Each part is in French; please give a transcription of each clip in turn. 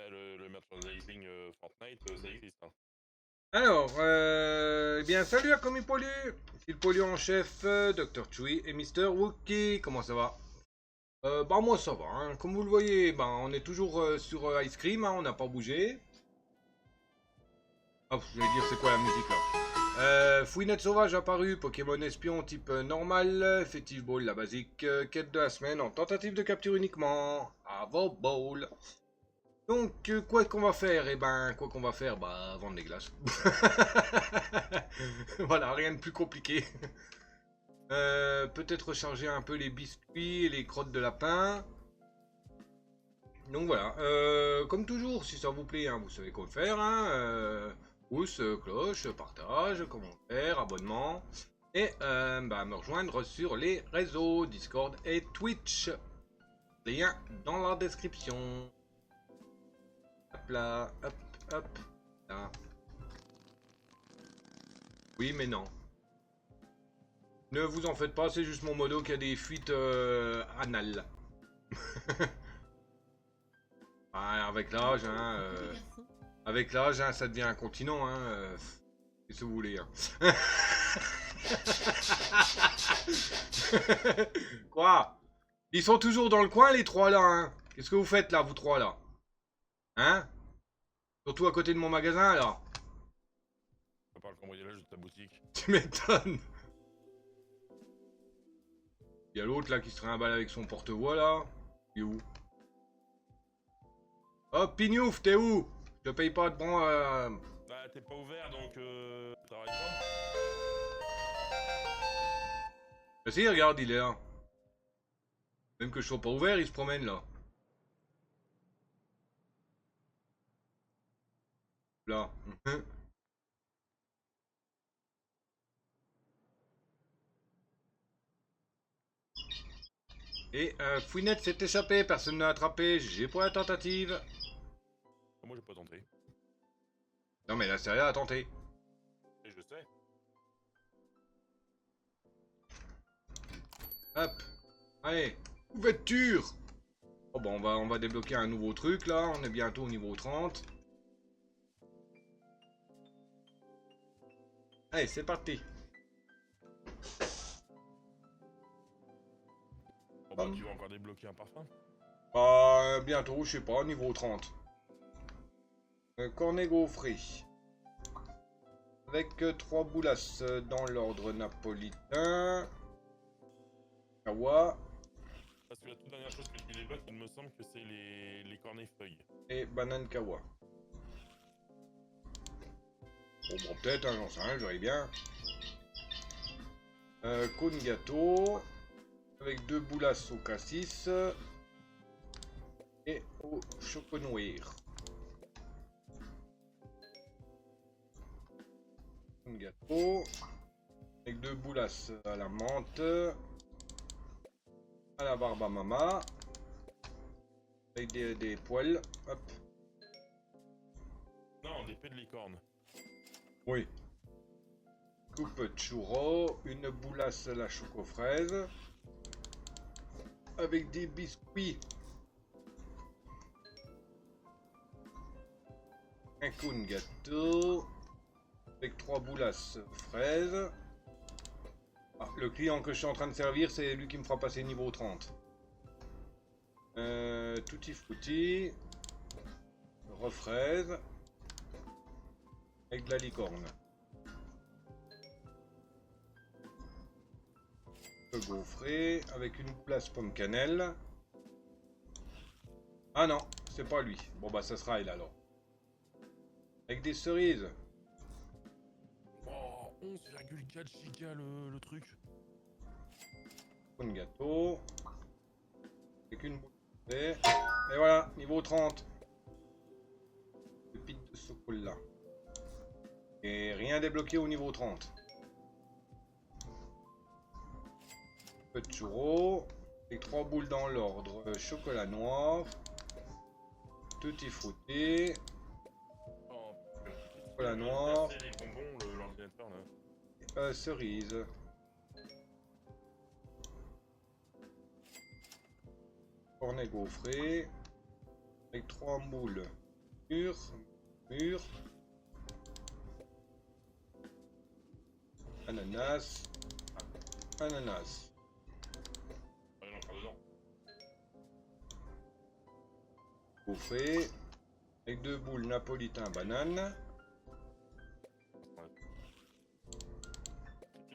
le merchandising Fortnite, ça existe. Hein. Alors, eh bien, salut à Commis Pollu, c'est le pollu en chef, Dr. Chui et Mister Wookie, comment ça va? Bah moi ça va, hein. Comme vous le voyez, bah, on est toujours sur Ice Cream, hein, on n'a pas bougé. Hop, je vais dire c'est quoi la musique là? Fouinette sauvage apparu, Pokémon espion type normal, Effective Ball la basique, quête de la semaine en tentative de capture uniquement, à vos balls. Donc, quoi qu'on va faire? Eh ben, quoi qu'on va faire? Bah, vendre des glaces. Voilà, rien de plus compliqué. Peut-être recharger un peu les biscuits et les crottes de lapin. Donc voilà, comme toujours, si ça vous plaît, hein, vous savez quoi faire. Hein, pouce, cloche, partage, commentaire, abonnement. Et bah, me rejoindre sur les réseaux Discord et Twitch. Lien dans la description. Hop là, hop, hop, là. Oui, mais non. Ne vous en faites pas, c'est juste mon modo qui a des fuites anales. Ah, avec l'âge, hein, ça devient un continent, hein. Qu'est-ce que vous voulez, hein. Quoi? Ils sont toujours dans le coin, les trois là, hein. Qu'est-ce que vous faites là, vous trois là? Hein? Surtout à côté de mon magasin, là. On parle cambriolage de ta boutique. Tu m'étonnes. Il y a l'autre là qui se trimballe avec son porte-voix là. Il est où? Oh, Pignouf, t'es où? Je te paye pas de bon. Bah, t'es pas ouvert donc t'arrêtes pas. Bah si, regarde, il est là. Même que je sois pas ouvert, il se promène là. Là. Et Fouinette s'est échappé, personne n'a attrapé. J'ai pour la tentative. Moi j'ai pas tenté. Non mais là, c'est rien à tenter. Et je sais. Hop. Allez. Ouverture. Oh bon, on va débloquer un nouveau truc là. On est bientôt au niveau 30. Allez, c'est parti. Bon bah tu vas encore débloquer un parfum. Bientôt, je sais pas, niveau 30. Cornet gaufré. Avec 3 boulasses dans l'ordre napolitain. Kawa. Parce que la toute dernière chose que tu débloques, il me semble que c'est les cornets feuilles. Et banane kawa. Bon, peut-être, hein, j'en sais rien, j'aurais bien. Cône gâteau. Avec 2 boulasses au cassis. Et au choconoir. Cône gâteau. Avec 2 boulasses à la menthe. À la barbe à mama. Avec des poils. Hop. Non, des pets de licorne. Oui. Coupe churro, une boulasse à la choco-fraise, avec des biscuits, un cône gâteau, avec 3 boulasses fraises. Ah, le client que je suis en train de servir, c'est lui qui me fera passer niveau 30. Tutti frutti, refraise, avec de la licorne. Gaufré avec une place pomme cannelle. Ah non, c'est pas lui. Bon bah ça sera il alors. Avec des cerises. Oh, 11,4 gigas le truc. Un gâteau. Avec une boule. Et voilà, niveau 30. Pépite de chocolat. Et rien débloqué au niveau 30. Peu de churros. Avec 3 boules dans l'ordre. Chocolat noir. Tutti frutti. Oh, Chocolat noir. les bonbons, l'ordinateur là. Cerise. Cornet gaufré. Avec 3 moules Mur. Mur. Ananas. Ananas. Ah, il y en a encore dedans. Gaufré. Avec 2 boules napolitain banane.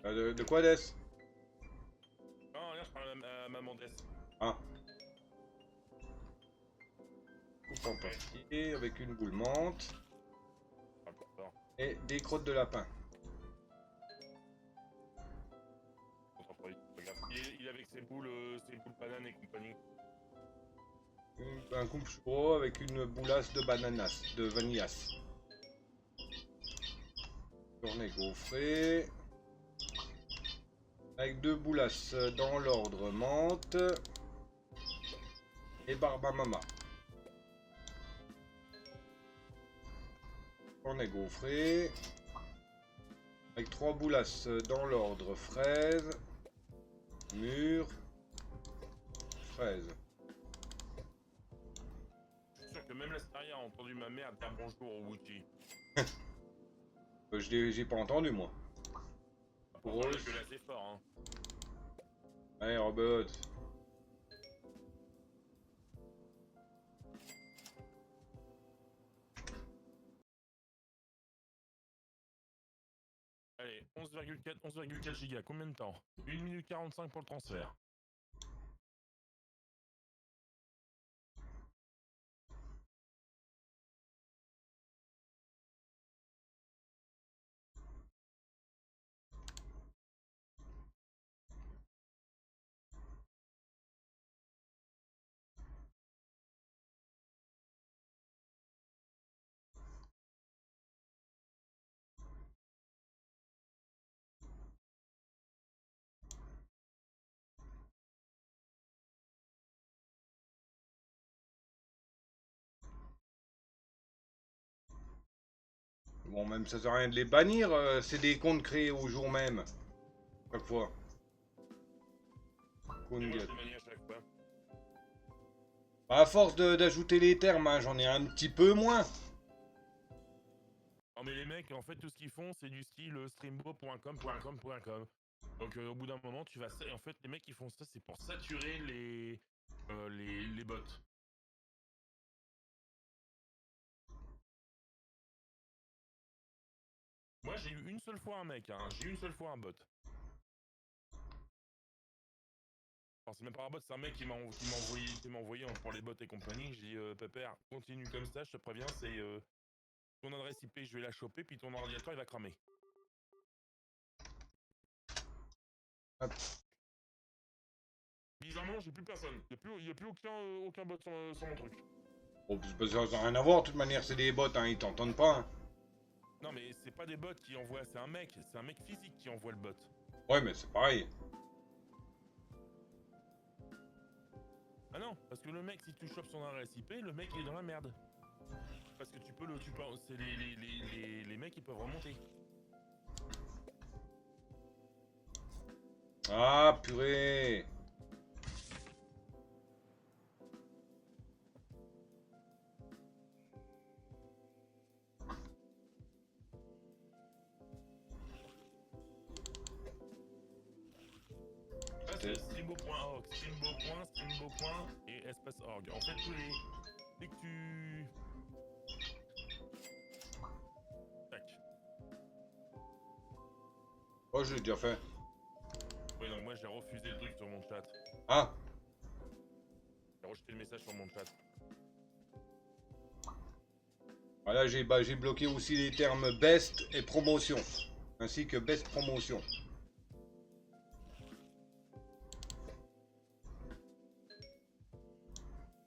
De quoi d'est-ce? Ah, regarde, je parle à maman Dess. Ah. Coupe en partie avec une boule menthe. Ah, putain. Et des crottes de lapin. Regarde. Il est avec ses boules bananes et compagnie. Un coupe churro avec une boulasse de bananas, de vanillas. Tourné gaufré. Avec 2 boulasses dans l'ordre menthe. Et barbamama. Tourné gaufré. Avec 3 boulasses dans l'ordre fraise. Mûre. Fraise. Je suis sûr que même l'Astaria a entendu ma mère dire bonjour au Wookie. J'ai pas entendu moi. Pour eux, que là c'est fort, hein. Allez Robert. Allez, 11,4 gigas, combien de temps? 1 minute 45 pour le transfert. Bon, même ça sert à rien de les bannir, c'est des comptes créés au jour même. Chaque fois. Et moi, je Compte- les manie à chaque fois. À force d'ajouter les termes, hein, j'en ai un petit peu moins. Non mais les mecs, en fait, tout ce qu'ils font, c'est du style streambo.com. Donc au bout d'un moment, tu vas... Et en fait, les mecs, qui font ça, c'est pour saturer les bots. Moi, j'ai eu une seule fois un mec, hein. J'ai eu une seule fois un bot. Enfin, c'est même pas un bot, c'est un mec qui m'a envoyé pour les bots et compagnie. J'ai dit, Pépère, continue comme ça, je te préviens, c'est ton adresse IP, je vais la choper, puis ton ordinateur, il va cramer. Hop. Bizarrement, j'ai plus personne. Il y a plus aucun bot sur mon truc. Bon, ça n'a rien à voir, de toute manière, c'est des bots, hein, ils t'entendent pas. Hein. Non, mais c'est pas des bots qui envoient, c'est un mec physique qui envoie le bot. Ouais, mais c'est pareil. Ah non, parce que le mec, si tu chopes son adresse IP, le mec il est dans la merde. Parce que c'est les mecs qui peuvent remonter. Ah, purée. Là, c'est streambo.org, streambo. Et espace org. En fait, dès que tu... Tac. Oh, je l'ai déjà fait. Oui, donc moi j'ai refusé le truc sur mon chat. Ah, J'ai rejeté le message sur mon chat. voilà, j'ai bloqué aussi les termes best et promotion. Ainsi que best promotion. De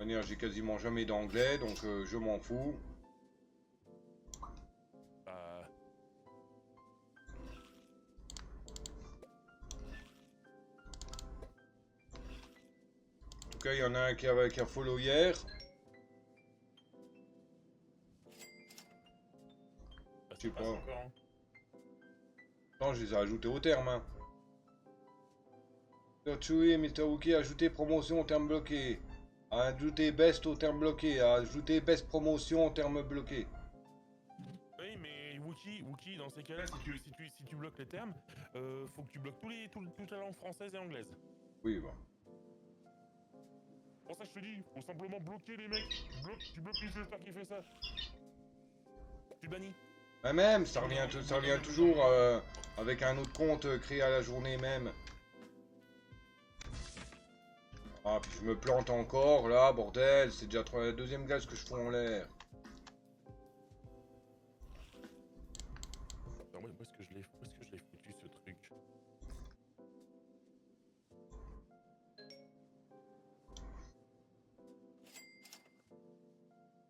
toute manière, j'ai quasiment jamais d'anglais, donc je m'en fous. Bah... En tout cas, il y en a un qui a follow hier. bah Je sais passe pas. encore, hein. Non, je les ai ajoutés au terme. Hein. Mr. Chewy et Mr. Wookie, ajouté promotion au terme bloqué. Ajouter best au terme bloqué. Ajouter best promotion au terme bloqué. Oui, mais Wookie, dans ces cas-là, si tu bloques les termes, faut que tu bloques toute la langue française et anglaise. Oui, bon. Pour ça, je te dis, faut simplement bloquer les mecs. Tu bloques l'utilisateur qui fait ça. Tu bannis. Mais même, ça revient toujours avec un autre compte créé à la journée même. Ah, puis je me plante encore, là, bordel. C'est déjà la deuxième gaz que je fous en l'air. Où est-ce que je l'ai foutu, ce truc?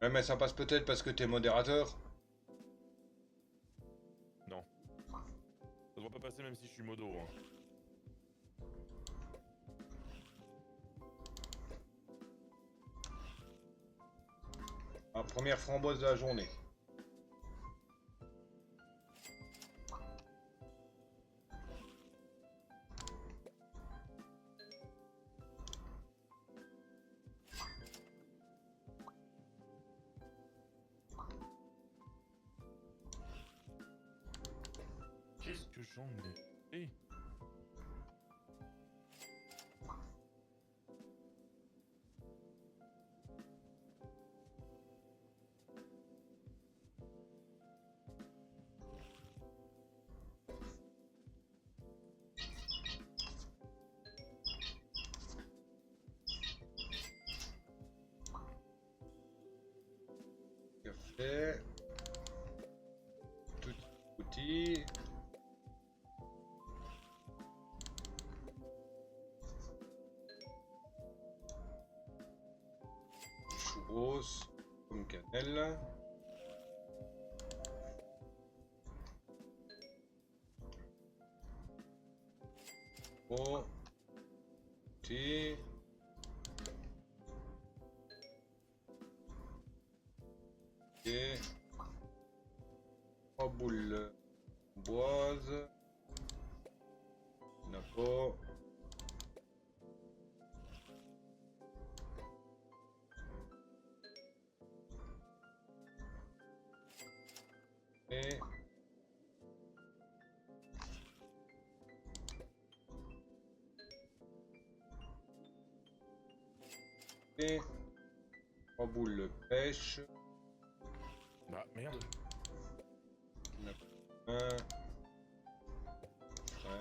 Ouais, mais ça passe peut-être parce que t'es modérateur. Non. Ça devrait pas passer même si je suis modo. Hein. Ah, première framboise de la journée. Qu'est-ce que j'en ai fait? Café. Tout outil. Churros. Comme cannelle. Oh. Thé. Et 3 boules boise. Napo. Et et 3 boules de pêche. Bah merde. 1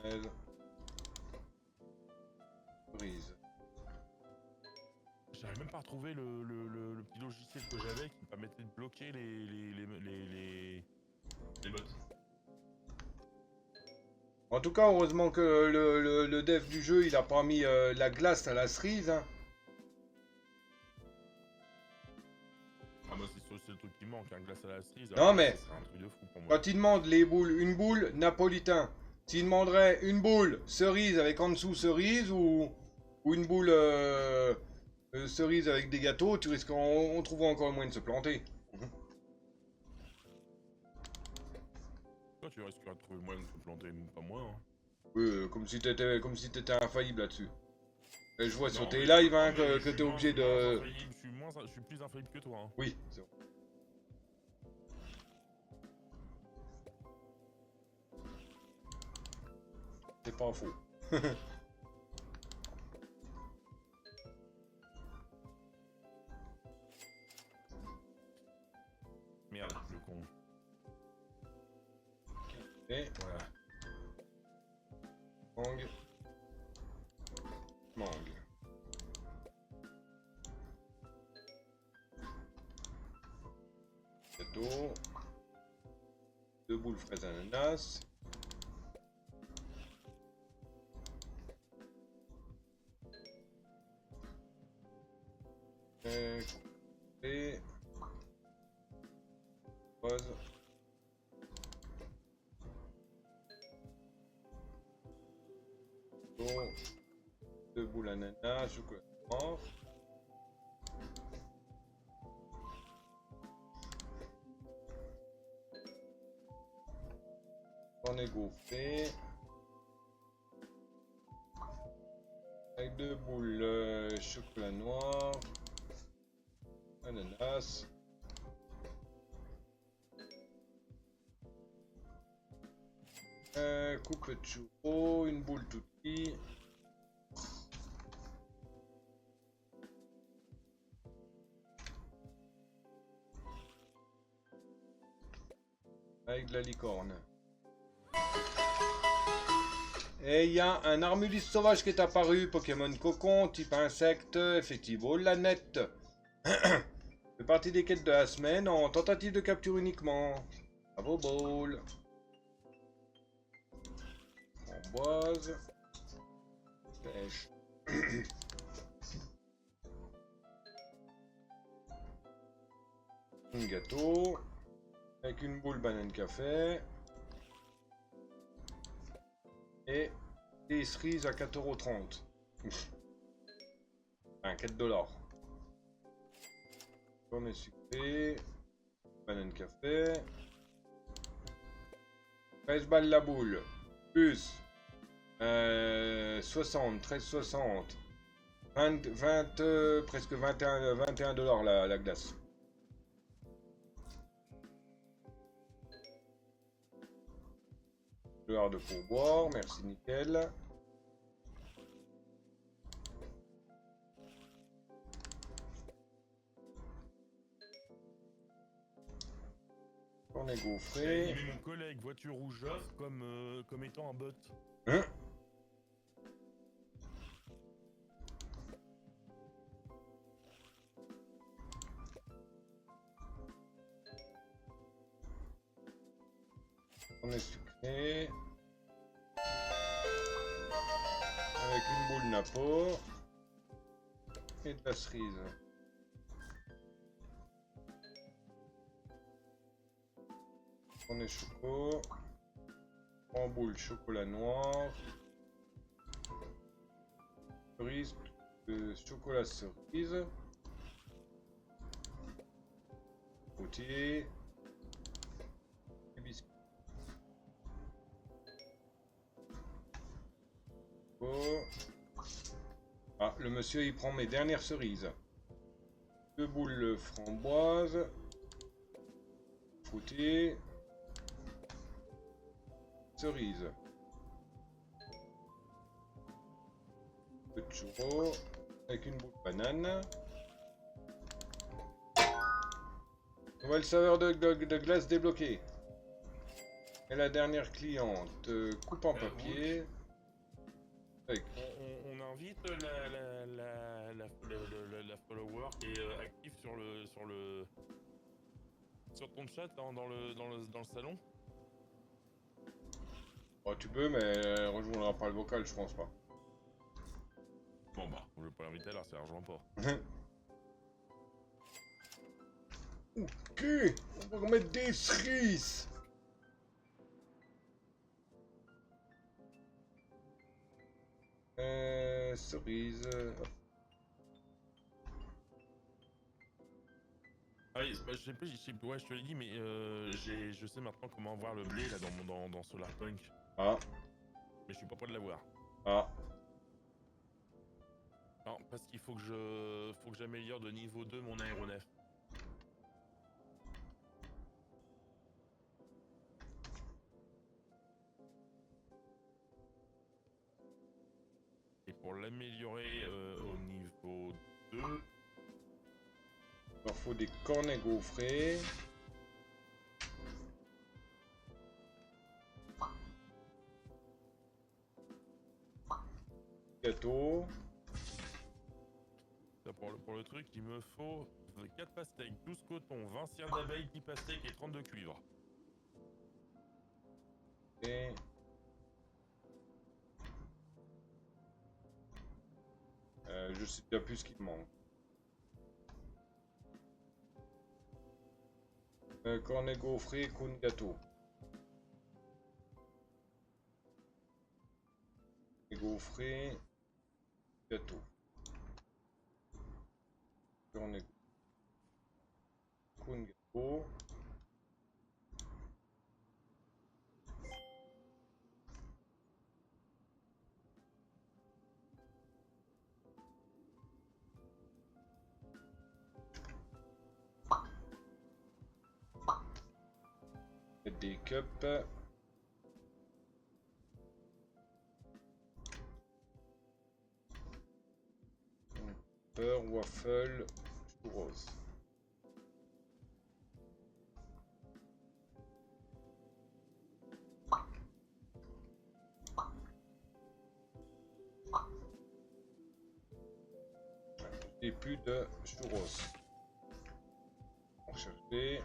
13 brise. J'arrive même pas à retrouver le petit logiciel que j'avais qui me permettait de bloquer les bots. En tout cas, heureusement que le dev du jeu, il a pas mis la glace à la cerise. Hein. Ah bah c'est le truc qui manque, un glace à la cerise. Non, mais c'est un truc de fou pour moi. quand il demande les boules, une boule napolitain, s'il demanderait une boule cerise avec en dessous cerise ou une boule cerise avec des gâteaux, tu risques, on trouvera encore moyen de se planter. Toi tu risqueras de trouver le moyen de te planter, pas moi. Hein. Oui, comme si t'étais infaillible là-dessus. Et je vois sur Non, tes mais- lives hein, non, mais que t'es obligé de... Je suis plus infaillible que toi. Hein. Oui, c'est vrai. C'est pas faux. Merde, le con. Et Voilà. mangue. Mangue. Gâteau. 2 boules fraises ananas. Et rose. Gâteau. 2 boules ananas, chocolat noir. On est gaufré. Avec 2 boules chocolat noir. Ananas. Coupe de churro, une boule tutti. Avec de la licorne. Et il y a un Armulus sauvage qui est apparu, Pokémon cocon, type insecte, effectivement, la nette. Fait partie des quêtes de la semaine en tentative de capture uniquement. Bravo ball. Framboise. Pêche. Un gâteau. Avec une boule banane café. Et des cerises à 4,30 €. Enfin, 4 $. On est sucré. Banane café. 13 balles la boule. Plus 60, 13,60. 20, presque 21 $ la glace. De pourboire, merci nickel. On est J'ai gaufré. animé mon collègue voiture rouge off comme étant un bot. Hein? On est sucré. Avec une boule napo. Et de la cerise. On est choco. En boule chocolat noir. Cerise. Chocolat cerise. Potier. Et biscuits. Ah, le monsieur il prend mes dernières cerises. 2 boules framboises. Fruité. Cerise. Peu de churro. Avec une boule de banane. Nouvelle saveur de glace débloquée. Et la dernière cliente. Coupe en papier. Avec. On invite la follower qui est active sur ton chat dans le salon. Oh, tu peux, mais elle rejoindra pas le vocal, je pense pas. Bon bah, je vais pas l'inviter alors, ça rejoint pas. Ok, on va remettre des cerises. Cerise. Ah oui, bah, je sais pas, ouais, je te l'ai dit, mais je sais maintenant comment avoir le blé là dans Solarpunk. Ah, Mais je suis pas prêt de l'avoir. ah. Non, parce qu'il faut que j'améliore de niveau 2 mon aéronef. Et pour l'améliorer au niveau 2, Il leur faut des cornets gaufrés. Gâteau. pour le truc, il me faut 4 pastèques, 12 cotons, 20 cires d'abeilles, 10 pastèques et 32 cuivres. Et... je sais déjà plus ce qu'il me manque. Cornet gaufré, cône gâteau. Gaufré, gâteau. Cornet cône gâteau. cups. Beurre, waffle, churros. Et plus de churros. On va chercher.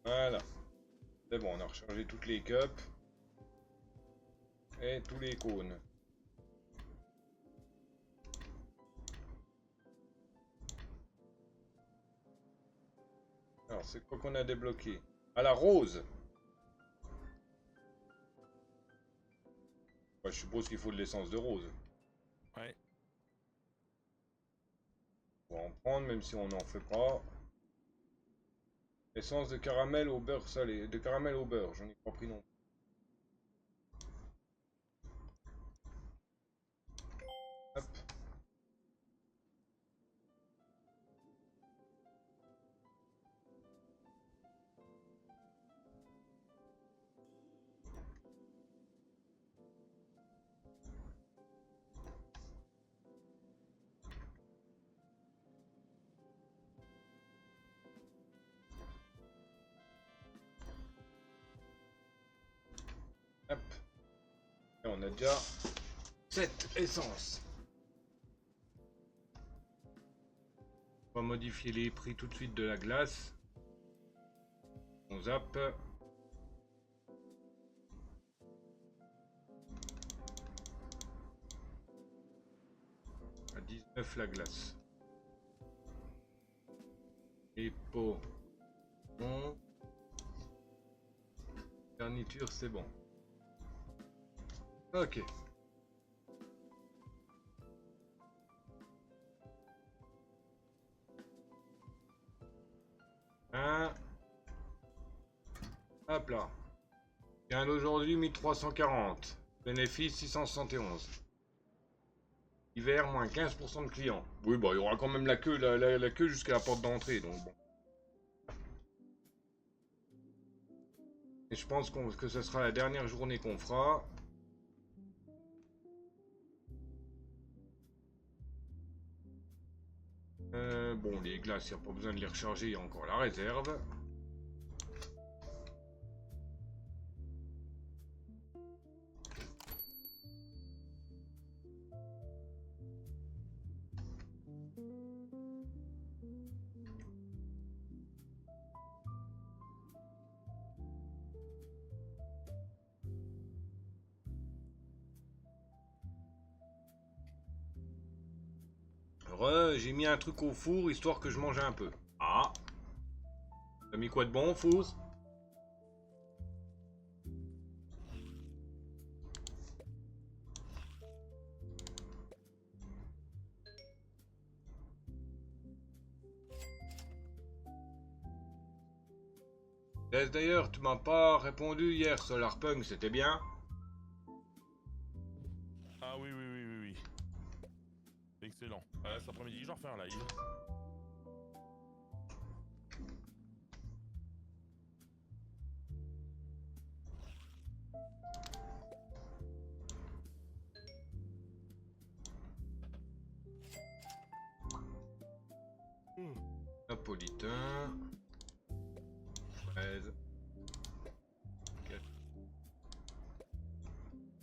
Voilà. C'est bon, on a rechargé toutes les cups. Et tous les cônes. Alors, c'est quoi qu'on a débloqué? À la rose. Ouais, je suppose qu'il faut de l'essence de rose. Ouais. On va en prendre, même si on n'en fait pas. Essence de caramel au beurre salé. De caramel au beurre, j'en ai pas pris non. Hop. Hop. Et on a déjà 7 essences. On va modifier les prix tout de suite de la glace. On zappe. À 19 la glace. Les pots. Bon. Garniture, c'est bon. Ok. Un. Hop là. Gain d'aujourd'hui 1340. Bénéfice 671. Hiver moins 15% de clients. Oui, bah il y aura quand même la queue, la queue jusqu'à la porte d'entrée, donc bon. Et je pense que ce sera la dernière journée qu'on fera. Bon, les glaces, il n'y a pas besoin de les recharger, il y a encore la réserve. J'ai mis un truc au four histoire que je mange un peu. Ah. T'as mis quoi de bon au four? D'ailleurs, tu m'as pas répondu hier, Solarpunk, c'était bien? Ah oui, oui, oui, oui, oui. Excellent. Cet après-midi, j'en refais un live. Napolitain. 13.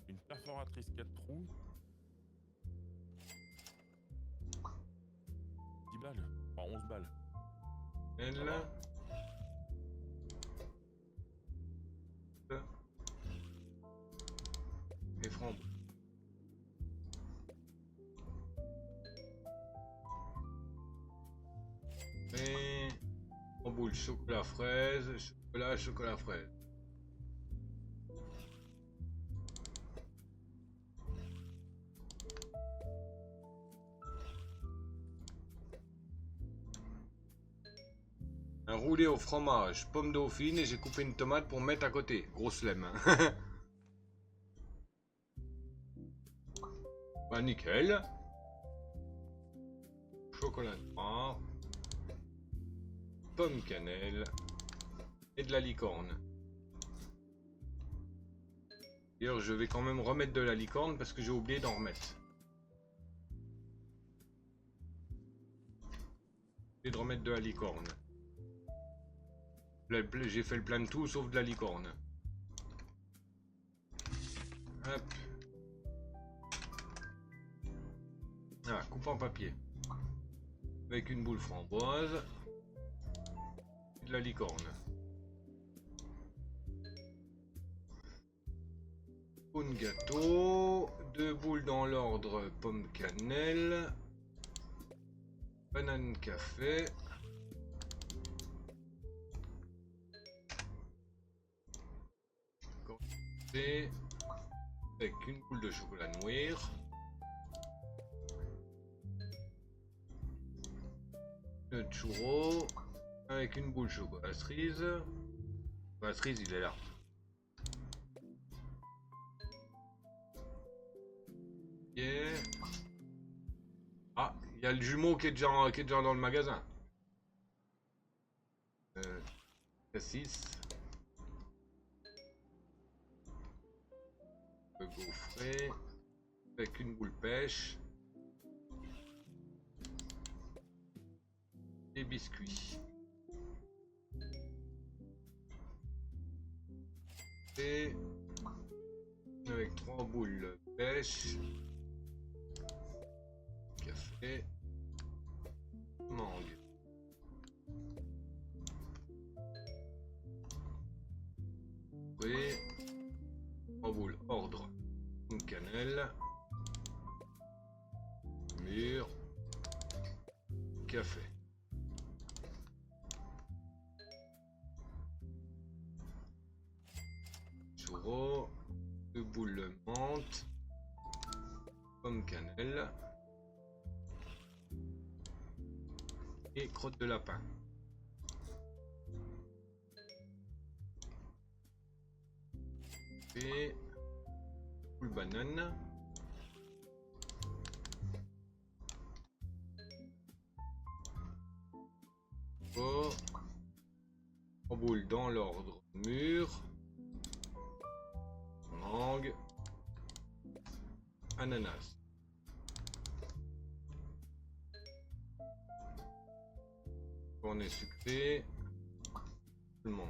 Une perforatrice 4 trous. 10 balles. Enfin, 11 balles. Elle. Ça va. Et framboise. Et en boule, chocolat fraise, chocolat fraise. roulé au fromage, pomme dauphine et j'ai coupé une tomate pour mettre à côté. Grosse lemme. Bah nickel. Chocolat noir. Pomme cannelle. Et de la licorne. D'ailleurs je vais quand même remettre de la licorne parce que j'ai oublié d'en remettre. J'ai de remettre de la licorne. J'ai fait le plein de tout sauf de la licorne. Hop. Ah, coupe en papier. Avec une boule framboise. Et de la licorne. Un gâteau. 2 boules dans l'ordre pomme cannelle. Banane café. Avec une boule de chocolat noir. Le churro. Avec une boule chocolat cerise. La cerise il est là. Yeah. Ah, il y a le jumeau qui est déjà dans le magasin. Cassis. Le gaufret. Avec une boule pêche. Et biscuits. Et avec 3 boules pêche. Café. Mangue. Oui. 3 boules ordre. Une cannelle. Mûr. Café. Churro. 2 boules menthe. Pomme cannelle. Et crotte de lapin. Et boule banane. Oh. 3 boules dans l'ordre mûr. Mangue. Ananas. Cornet sucré. Tout le monde.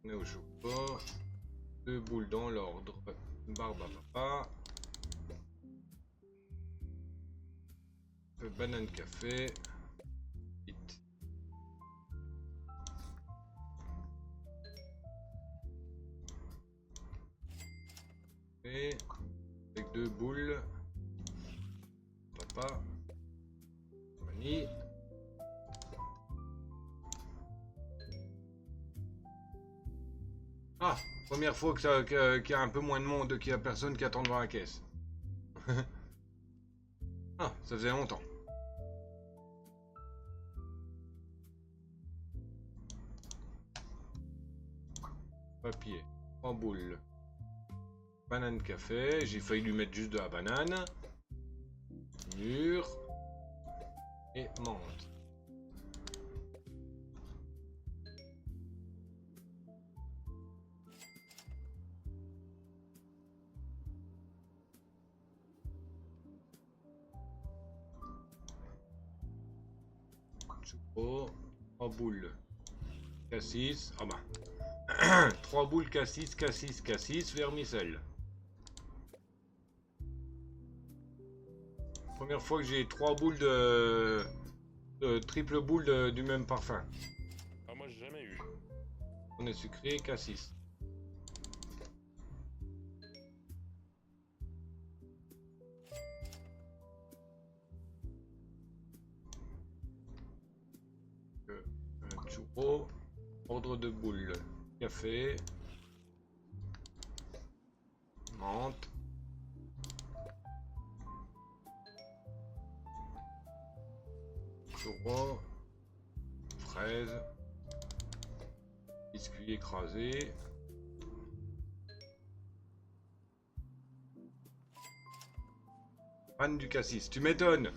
On est au chocolat. 2 boules dans l'ordre. Barbe à papa. Banane café. Vite. Et avec 2 boules. Papa. Vanille. Ah, première fois qu'il y a un peu moins de monde, qu'il y a personne qui attend devant la caisse. Ah, ça faisait longtemps. Papier, 3 boules. Banane café, j'ai failli lui mettre juste de la banane. Mûr. Et menthe. Churro, 3 boules. Cassis, ah bah. 3 boules cassis, vermicelle. Première fois que j'ai 3 boules de triple boule du même parfum. Ah, moi j'ai jamais eu. On est sucré, cassis. Un churro, ordre de boule, café, menthe, churros, fraises, biscuits écrasés. Fan du cassis, tu m'étonnes.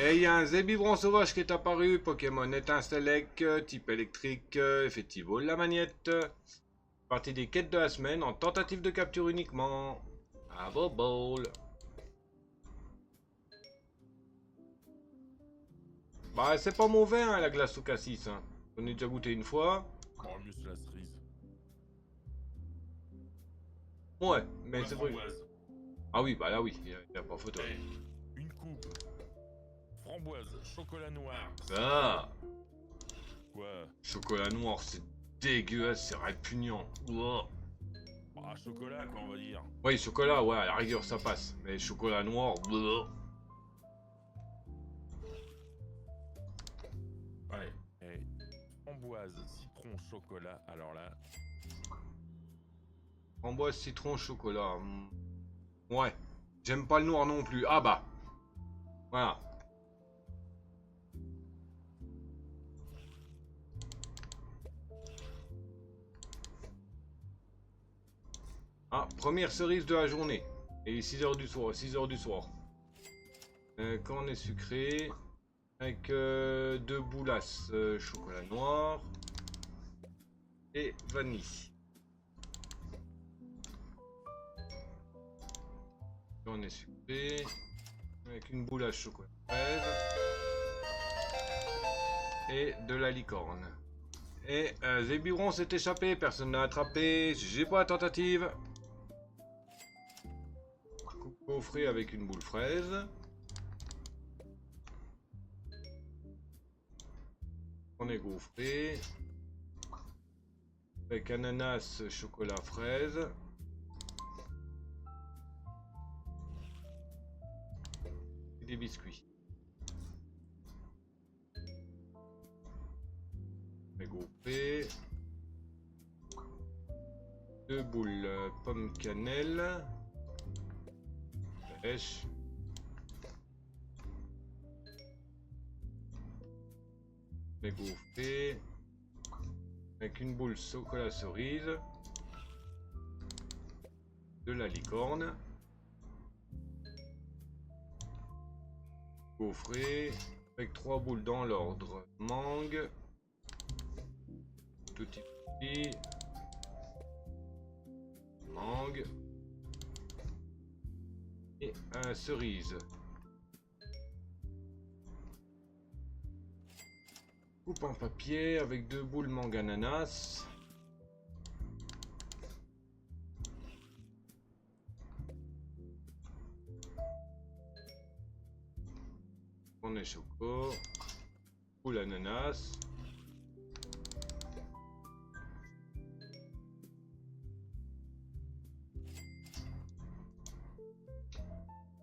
Et il y a un zébibron sauvage qui est apparu, Pokémon étincelec, type électrique, effectivo la magnette. Partie des quêtes de la semaine en tentative de capture uniquement. À vos balls. Bah c'est pas mauvais hein, la glace au cassis. Hein. On est déjà goûté une fois. Oh, mieux c'est la cerise. Ouais, mais La c'est vrai. framboise. Ah oui, bah là oui, il n'y a pas photo. Eh, une coupe. Framboise, chocolat noir. Ah, Quoi? chocolat noir, c'est dégueulasse, c'est répugnant. Ouah. Ah, chocolat, quoi, on va dire. Oui, chocolat, ouais, à la rigueur ça passe. Mais chocolat noir, bleu. Ouais. Eh, framboise, citron, chocolat. Alors là, Framboise, citron, chocolat. Ouais. J'aime pas le noir non plus. Ah bah. Voilà. Ah, première cerise de la journée. Et 6h du soir. 6h du soir. Quand on est sucré. Avec 2 boulasses chocolat noir. Et vanille. Quand on est sucré. Avec une boulasse chocolat fraise. Et de la licorne. Et Zébiron s'est échappé, personne n'a attrapé. J'ai pas la tentative. Gaufré avec une boule fraise. On est gaufré. Avec ananas, chocolat, fraise. Et des biscuits. On est gaufré. 2 boules pomme cannelle. Pêche. On est gaufré. Avec une boule chocolat cerise. De la licorne. Gaufré. Avec 3 boules dans l'ordre. Mangue. Tutti frutti. Mangue. Et un cerise. Coupe en papier avec 2 boules mangue ananas. On est choco. Boule ananas.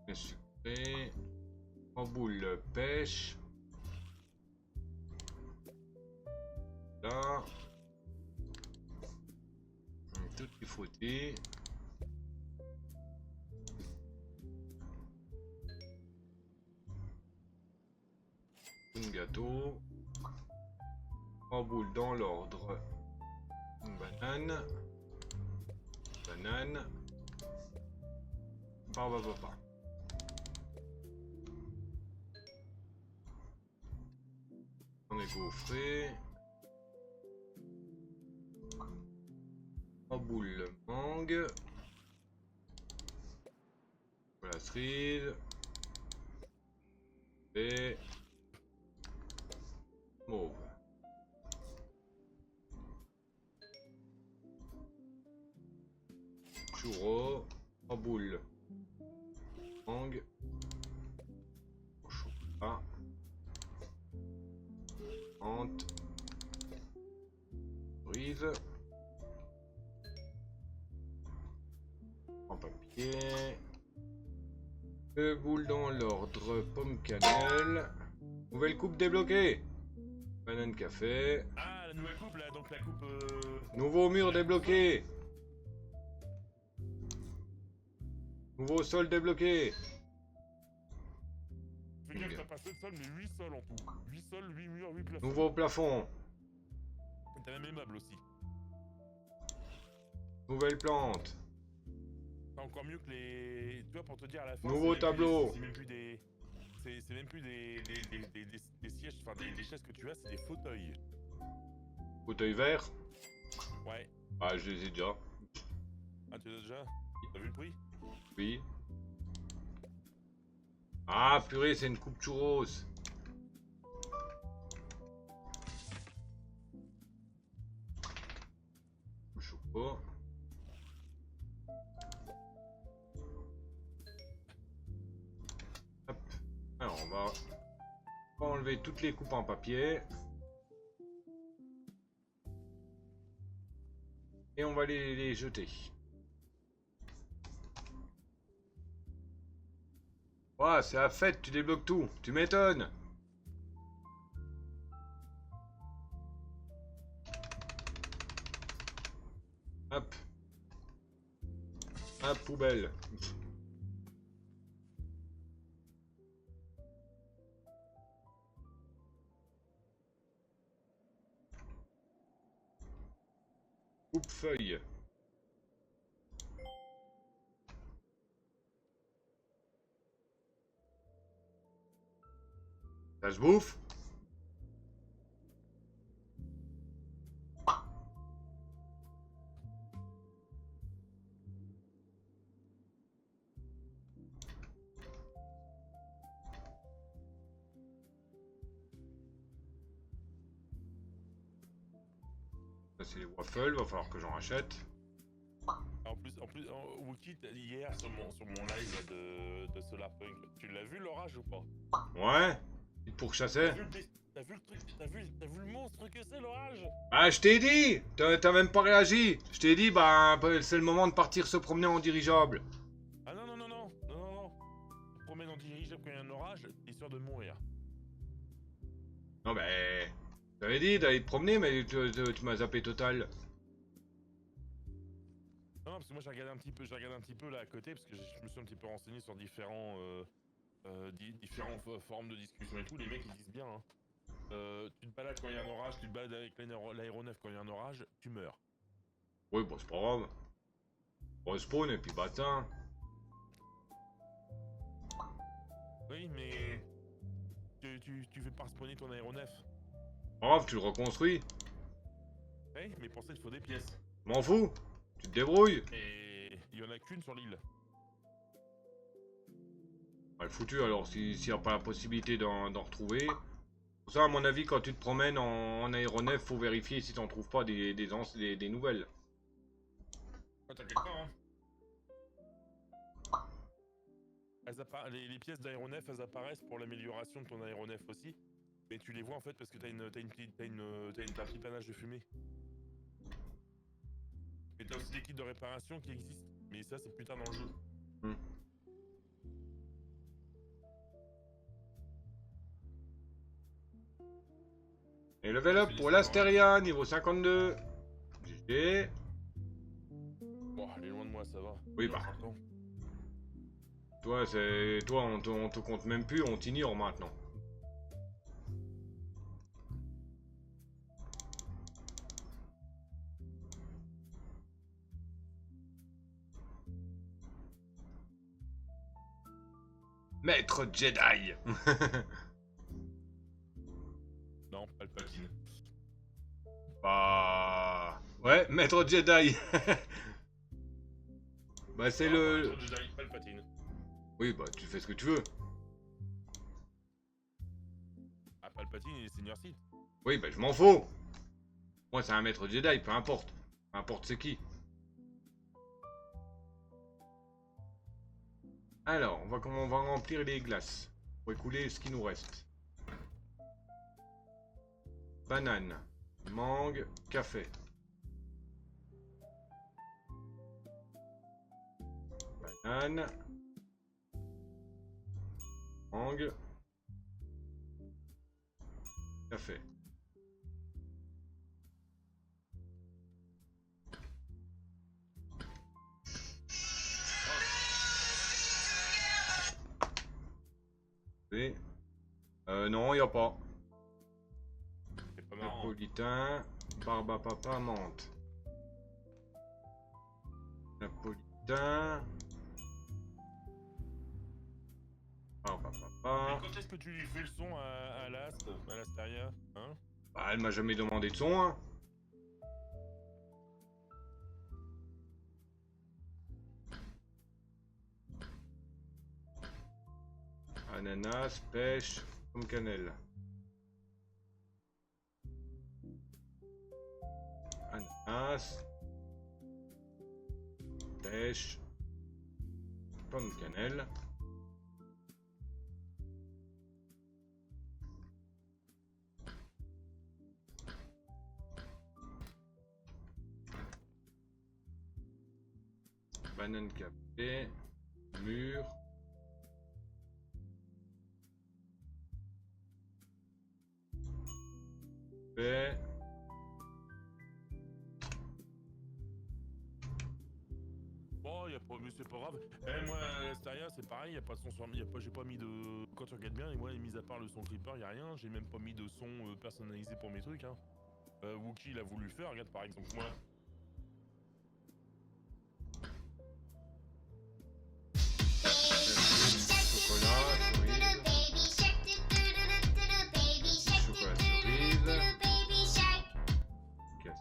On est sucré. En boule pêche. Là. Tutti frutti. Un gâteau. 3 boules dans l'ordre. Une banane. Banane. Papa. On est gaufré. 3 boules mangue. Voilà, cerise. Et mauve. Churros. 3 boules mangue. Au chocolat. Menthe. Cerise. En papier. 2 boules dans l'ordre. Pomme cannelle. Nouvelle coupe débloquée. Banane café. ah, la nouvelle coupe là, donc la coupe. Nouveau mur débloqué. Nouveau sol débloqué. Fais gaffe, t'as pas 7 sols, mais 8 sols en tout. 8 sols, 8 murs, 8 plafonds. Nouveau plafond. T'as même les meubles aussi. Nouvelle plante. C'est encore mieux que les... Tu vois, pour te dire, à la fin... Nouveau tableau. C'est même plus des... C'est même plus des sièges, enfin des chaises que tu as, c'est des fauteuils. Fauteuil vert. Ouais. Ah, je les ai déjà. Ah, tu as déjà? T'as vu le prix? Oui. Ah, purée, c'est une coupe churros. Je sais pas. Hop. Alors, on va enlever toutes les coupes en papier. Et on va les jeter. Ouah, c'est la fête, tu débloques tout. Tu m'étonnes. Hop. Hop, poubelle. Coupe feuille. Ça se bouffe? Ça c'est les waffles, va falloir que j'en rachète. En plus, Wookie, hier sur mon live là, de Solarpunk, tu l'as vu l'orage ou pas? Ouais. Pour chasser. T'as vu le truc, t'as vu le monstre que c'est l'orage? Ah, je t'ai dit. T'as même pas réagi. Je t'ai dit, bah, c'est le moment de partir se promener en dirigeable. Ah non, non, non, non, non, non, non. Tu te promènes en dirigeable quand il y a un orage, t'es sûr de mourir. Non, mais... T'avais dit d'aller te promener, mais tu m'as zappé total. Non, parce que moi j'ai regardé un petit peu là à côté, parce que je me suis un petit peu renseigné sur différentes formes de discussion et tout. Les mecs ils disent bien, hein. Tu te balades quand il y a un orage, tu te balades avec l'aéronef quand il y a un orage, tu meurs. Oui, bon, c'est pas grave. On respawn et puis bâtin. Oui, mais tu fais pas respawner ton aéronef. Pas grave, tu le reconstruis. Oui, mais pour ça il faut des pièces. M'en fous. Tu te débrouilles. Et il y en a qu'une sur l'île. Bah, le foutu alors, s'il n'y a pas la possibilité d'en retrouver. Pour ça, à mon avis, quand tu te promènes en aéronef, faut vérifier si t'en trouves pas des nouvelles. Ah, t'inquiète pas, hein. Les pièces d'aéronef, elles apparaissent pour l'amélioration de ton aéronef aussi. Mais tu les vois en fait parce que t'as un petit panache de fumée. Et t'as aussi des kits de réparation qui existent. Mais ça, c'est plus tard dans le jeu. Et level up pour l'Asteria, niveau 52. GG. Bon, elle est loin de moi, ça va. Oui, bah. Toi, on te compte même plus, on t'ignore maintenant. Maître Jedi. Non, Palpatine. Bah... Ouais, Maître Jedi. Bah c'est le... Maître Jedi, Palpatine. Oui, bah tu fais ce que tu veux. Ah, Palpatine, il est Seigneur Sith. Oui, bah je m'en fous. Moi c'est un Maître Jedi, peu importe. Peu importe c'est qui. Alors, on va remplir les glaces. Pour écouler ce qui nous reste. Banane, mangue, café. Banane. Mangue. Café. Non, y a pas. C'est pas marrant. Napolitain, barbe à papa, menthe. Napolitain. Barbe à Et papa. quand est-ce que tu lui fais le son à l'Asteria, hein? Bah, elle m'a jamais demandé de son, hein. Ananas, pêche, pomme cannelle. Ananas, pêche, pomme cannelle. Banane café, mûre. Fait. Bon, mais c'est pas grave. Eh, moi, à l'Asteria, c'est pareil, y a pas de son sur. J'ai pas mis de. Quand tu regardes bien, et moi, mis à part le son Clipper, y a rien. J'ai même pas mis de son personnalisé pour mes trucs, hein. Wookie l'a voulu faire, regarde par exemple moi. Chocolat, cerise. Chocolat cerise. Ok.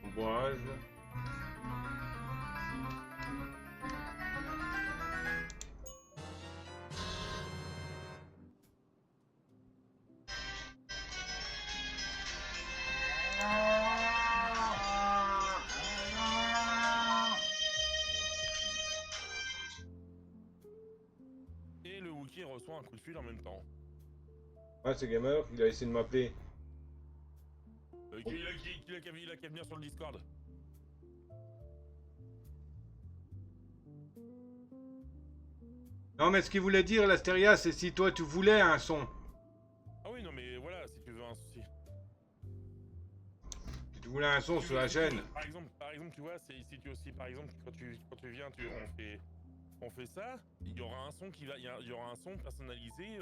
Amboise. Et le Wookie reçoit un coup de fil en même temps. Ah, c'est Gamer, il a essayé de m'appeler. Il a qu'à venir sur le Discord. Non, mais ce qu'il voulait dire, l'Astéria, c'est si toi tu voulais un son. Ah oui, non, mais voilà, si tu veux un souci. Si tu voulais un son sur la chaîne. Par exemple, tu vois, si tu aussi, par exemple, quand tu viens, on fait ça, il y aura un son il y aura un son personnalisé,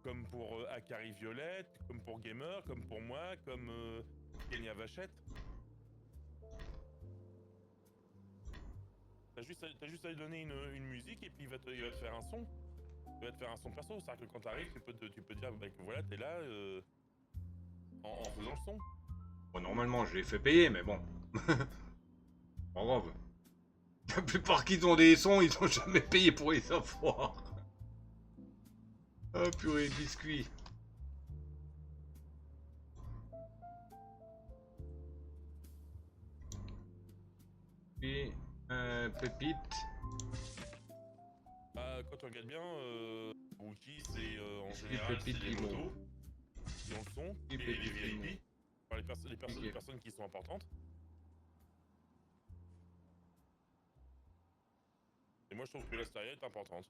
comme pour Akari Violette, comme pour Gamer, comme pour moi, comme Kenya Vachette. T'as juste à lui donner une musique et puis il va te faire un son. Il va te faire un son perso, c'est-à-dire que quand t'arrives, tu peux dire, bah, que voilà, t'es là en faisant le son. Bon, normalement, je l'ai fait payer, mais bon. Pas grave. La plupart qui ont des sons, ils ont jamais payé pour les avoir. Ah, purée, biscuit. Puis, pépite. Bah, quand tu regardes bien, Wookie, c'est en Biscuit, général, c'est pépite, les limon. motos qui ont le son, et Biscuit, les pépite, limon. VIP, enfin, les Ok. personnes qui sont importantes. Et moi, je trouve que l'Asteria est importante.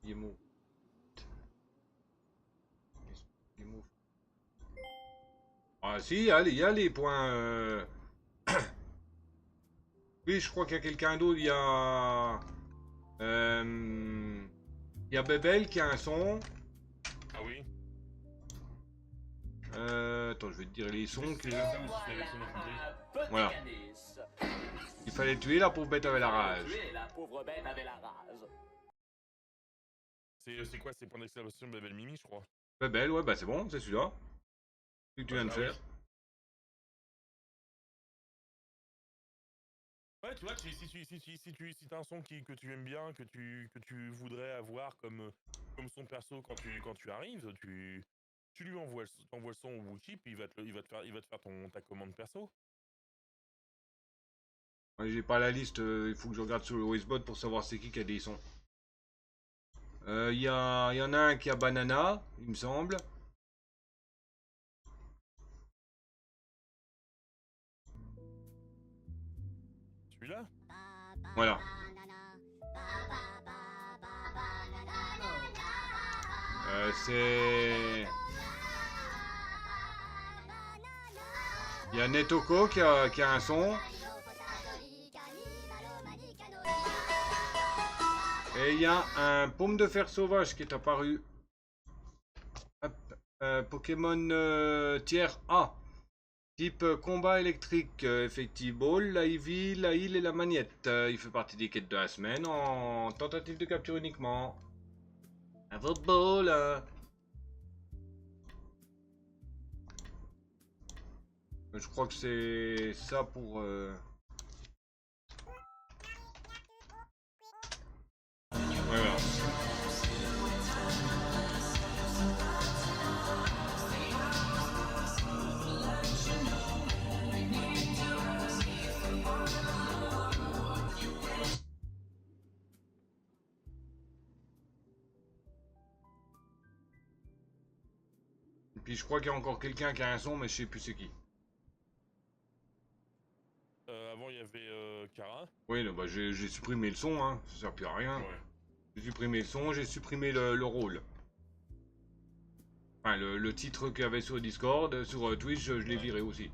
Limon. Limon. Ah si, allez, il y a les points. Oui, je crois qu'il y a quelqu'un d'autre. Il y a Bebel qui a un son. Ah oui. Attends, je vais te dire les sons que. Petit Voilà. Canis. Il fallait tuer la pauvre bête avec la rage. Tuer la pauvre bête avec la rage. C'est quoi, c'est point d'exclamation Bebel Mimi, je crois. Bebel, ouais, bah c'est bon, c'est celui-là. Celui que tu viens de Ah faire. oui. Ouais, tu vois, si t'as un son que tu aimes bien, que tu voudrais avoir comme son perso quand tu arrives, tu lui t'envoies le son au Wookie, puis il va te faire ta commande perso. Ouais, j'ai pas la liste, il faut que je regarde sur le OSBot pour savoir c'est qui a des sons. Y en a un qui a Banana, il me semble. Celui-là? Voilà. C'est... Il y a Netoko qui a un son. Et il y a un pomme de fer sauvage qui est apparu. Hop, Pokémon tiers A. Type combat électrique, Effective Ball, la Eevee, la Heal et la Magnette. Il fait partie des quêtes de la semaine en tentative de capture uniquement. Un votre ball. Je crois que c'est ça pour... Voilà. Et puis je crois qu'il y a encore quelqu'un qui a un son, mais je sais plus c'est qui. Avant, il y avait Kara. Oui, là, bah, j'ai supprimé le son, hein. Ça sert plus à rien. Ouais. J'ai supprimé le son, j'ai supprimé le rôle. Enfin, le titre qu'il y avait sur Discord, sur Twitch, je l'ai viré aussi.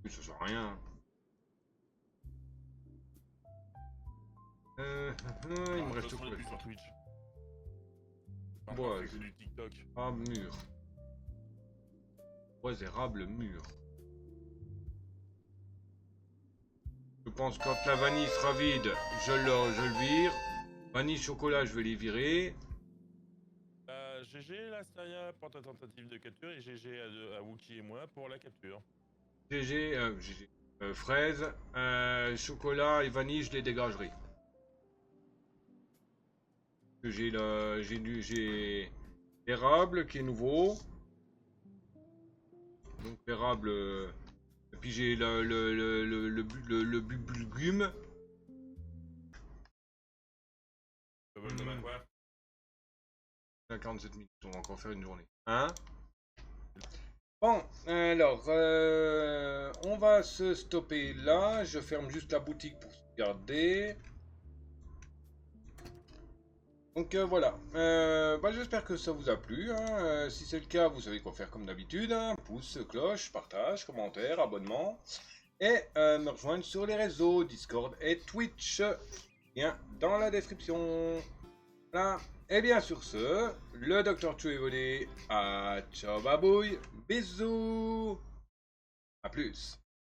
Ça sert à rien. Il me reste quoi plus sur Twitch. Par Bois. contre, c'est du TikTok. Ah, mur. Bois érable mûr. Je pense que quand la vanille sera vide, je le vire. Vanille chocolat, je vais les virer. GG Lastaria pour ta tentative de capture et GG à Wookie et moi pour la capture. GG, fraise, chocolat et vanille, je les dégagerai. J'ai l'érable qui est nouveau. Donc l'érable. Et puis j'ai le bulgume. Quoi 47 minutes, on va encore faire une journée. Hein? Bon, alors, on va se stopper là. Je ferme juste la boutique pour se garder. Donc voilà, j'espère que ça vous a plu. Hein. Si c'est le cas, vous savez quoi faire comme d'habitude. Hein. Pouce, cloche, partage, commentaire, abonnement. Et me rejoindre sur les réseaux Discord et Twitch. Lien dans la description. Voilà. Et bien sur ce, le Dr. Chu est volé. Ciao babouille. Bisous. A plus.